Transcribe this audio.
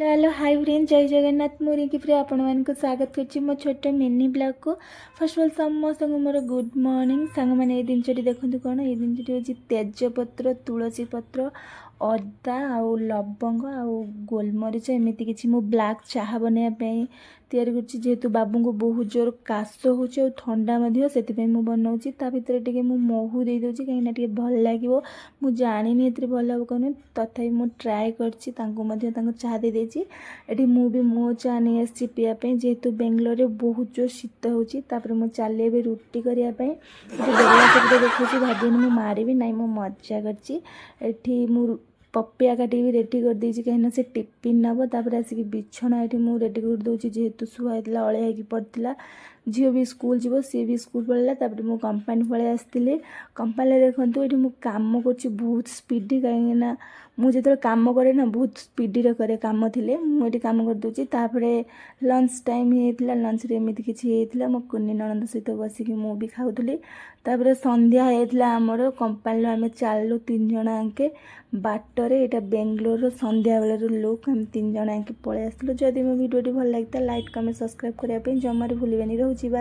Hello hi friend जय जगन्नाथ मोरी की फ्रे आपण मानक स्वागत करछि मो छोटे मिनी ब्लॉग को। फर्स्ट ऑफ ऑल समस्त मोर गुड मॉर्निंग सांग मैंने ये जिनटी देखते कौन ये जिनटी हूँ तेजपत्र तुलसी पत्र अदा आउ लवंग आउ गोलमरीच एमती किसी मो ब्लैक चाह बनवाई तैयारी करेतु बाबू को बहुत जोर काश हो ठंडा से बनाऊँगी ता भर टे महू दे दूँ कहीं भल लगे मुझे जानी ए भल हम कौन तथापि मुझे ट्राए कर चाह दे देती ये मुझे मो चाह नहीं आसी पीवाई जेहेतु बेंगलोर बहुत जोर शीत होपर मुझे चली रुटी करने देखुची भाभी मुझे मारिबी ना मो मजा कर पपिया काटी भी रेडी कर देछि कहीं से टिफिन नब तापर आसिक बिछना ये मुझे रेडी कर दूसरी जेहेतु शुआई अलिया होगी पड़ता झील भी स्कूल जीव सी भी स्कूल पढ़ला तापर मुझे कंपानी पलि आसती कंपानी देखूँ ये मुझे कम कर बहुत स्पीडी कहीं मुझे कम करे ना बहुत स्पीडी करे कम थी मुझे कम कर दूसरी तापर लंच टाइम होता लंच रे एमती किसी मो कुनी ननद सहित बसिक मुझे खाऊली तापर संध्या होता आमर कंपानी आम चलू 3 जन आंके बाटरे यहाँ बेंगलोर संध्या बेलर लुक आम 3 जन आंके पलि आसलु। जदि मो वीडियो भल लगता लाइक कमेंट सब्सक्राइब करने जमार भूलें। रोची बाय।